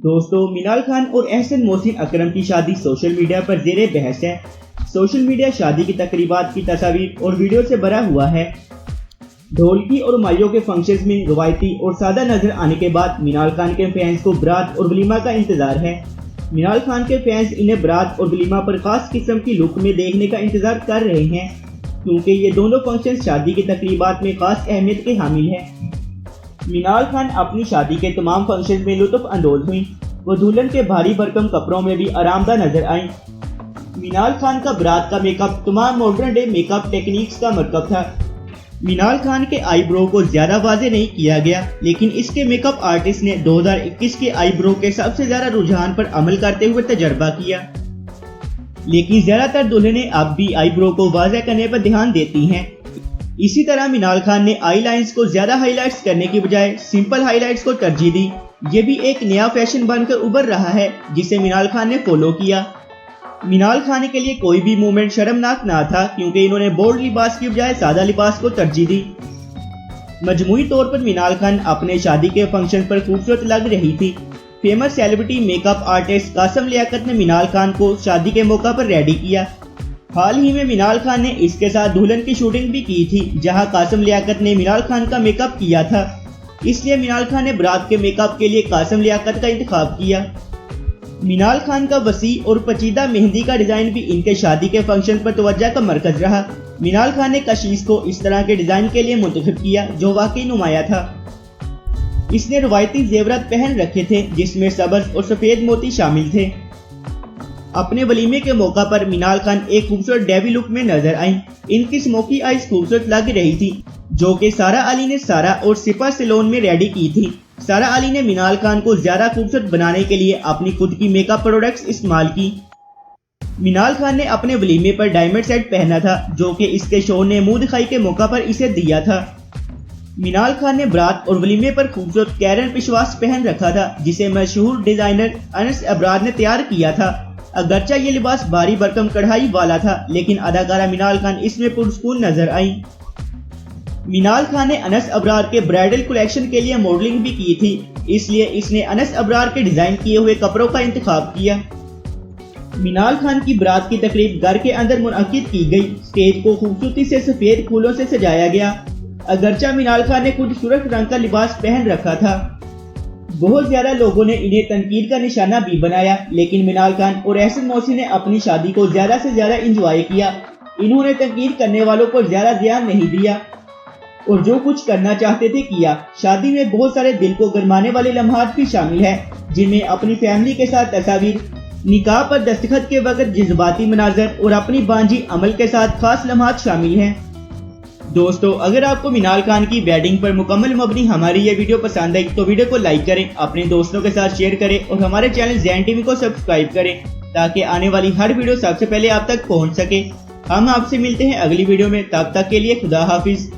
दोस्तों, मिनाल खान और एहसन मोहसिन अकरम की शादी सोशल मीडिया पर ज़ेरे बहस है। सोशल मीडिया शादी की तकरीबात की तस्वीर और वीडियो से भरा हुआ है। ढोलकी और माइयों के फंक्शंस में रवायती और सादा नजर आने के बाद मिनाल खान के फैंस को बारात और वलीमा का इंतजार है। मिनाल खान के फैंस इन्हें बारात और वलीमा पर खास किस्म की लुक में देखने का इंतजार कर रहे हैं, क्योंकि ये दोनों फंक्शन शादी की तकरीबात में खास अहमियत के हामिल हैं। मिनाल खान अपनी शादी के तमाम फंक्शन में लुत्फ अंदोज हुई। वो दुल्हन के भारी भरकम कपड़ों में भी आरामदा नजर आई। मिनाल खान का बारात का मेकअप तमाम मॉडर्न डे मेकअप टेक्निक्स का मरकब था। मिनाल खान के आईब्रो को ज्यादा वाज़ेह नहीं किया गया, लेकिन इसके मेकअप आर्टिस्ट ने 2021 के आईब्रो के सबसे ज्यादा रुझान पर अमल करते हुए तजर्बा किया। लेकिन ज्यादातर दुल्हनें अब भी आईब्रो को वाज़ेह करने पर ध्यान देती हैं। इसी तरह मिनाल खान ने आई लाइन्स को ज्यादा हाईलाइट्स करने की बजाय सिंपल हाईलाइट्स को तरजीह दी। ये भी एक नया फैशन बनकर उभर रहा है, जिसे मिनाल खान ने फॉलो किया। मिनाल खान के लिए कोई भी मूवमेंट शर्मनाक ना था, क्योंकि इन्होंने बोल्ड लिबास की बजाय सादा लिबास को तरजीह दी। मजमूई तौर पर मिनाल खान अपने शादी के फंक्शन पर खूबसूरत लग रही थी। Famous celebrity makeup artist Qasim Liaquat ने मिनाल खान को शादी के मौका पर रेडी किया। हाल ही में मिनाल खान ने इसके साथ दुल्हन की शूटिंग भी की थी, जहां कासम लियाकत ने मिनाल खान का मेकअप किया था। इसलिए मिनाल खान ने बारात के मेकअप के लिए कासम लियाकत का इंतखाब किया। मिनाल खान का वसी और पेचीदा मेहंदी का डिजाइन भी इनके शादी के फंक्शन पर तवज्जो का मरकज रहा। मिनाल खान ने कशीश को इस तरह के डिजाइन के लिए मुंतखब किया, जो वाकई नुमाया था। इसने रवायती जेवरात पहन रखे थे, जिसमें सब्ज और सफेद मोती शामिल थे। अपने वलीमे के मौका पर मिनाल खान एक खूबसूरत डेवी लुक में नजर आई। इनकी स्मोकी आईज खूबसूरत लग रही थी, जो कि सारा अली ने सारा और सिपा सैलून में रेडी की थी। सारा अली ने मिनाल खान को ज्यादा खूबसूरत बनाने के लिए अपनी खुद की मेकअप प्रोडक्ट्स इस्तेमाल की। मिनाल खान ने अपने वलीमे पर डायमंड सेट पहना था, जो कि इसके शो ने मुंह दिखाई के मौका पर इसे दिया था। मिनाल खान ने बारात और वलीमे पर खूबसूरत कैरन पिशवास पहन रखा था, जिसे मशहूर डिजाइनर अनस अबरार ने तैयार किया था। अगरचा ये लिबास भारी भरकम कढ़ाई वाला था, लेकिन अदाकारा मिनाल खान इसमें पुरस्कून नजर आई। मिनाल खान ने अनस अबरार के ब्राइडल कलेक्शन के लिए मॉडलिंग भी की थी, इसलिए इसने अनस अबरार के डिजाइन किए हुए कपड़ों का इंतखाब किया। मिनाल खान की बारात की तकरीब घर के अंदर मुनअक्किद की गई। स्टेज को खूबसूरती से सफेद फूलों से सजाया गया। अगरचा मिनाल खान ने खुद सुर्ख रंग का लिबास पहन रखा था। बहुत ज्यादा लोगों ने इन्हें तनकीद का निशाना भी बनाया, लेकिन मिनाल खान और एहसन मोहसिन ने अपनी शादी को ज्यादा से ज्यादा एंजॉय किया। इन्होंने तनकीद करने वालों को ज्यादा ध्यान नहीं दिया और जो कुछ करना चाहते थे किया। शादी में बहुत सारे दिल को गरमाने वाले लम्हात भी शामिल है, जिनमें अपनी फैमिली के साथ तस्वीर, निकाह पर दस्तखत के वक्त जज्बाती मनाजर और अपनी बांजी अमल के साथ खास लम्हात शामिल हैं। दोस्तों, अगर आपको मिनाल खान की वेडिंग पर मुकम्मल मबनी हमारी ये वीडियो पसंद आई तो वीडियो को लाइक करें, अपने दोस्तों के साथ शेयर करें और हमारे चैनल ज़ैन टीवी को सब्सक्राइब करें, ताकि आने वाली हर वीडियो सबसे पहले आप तक पहुंच सके। हम आपसे मिलते हैं अगली वीडियो में, तब तक के लिए खुदा हाफिज।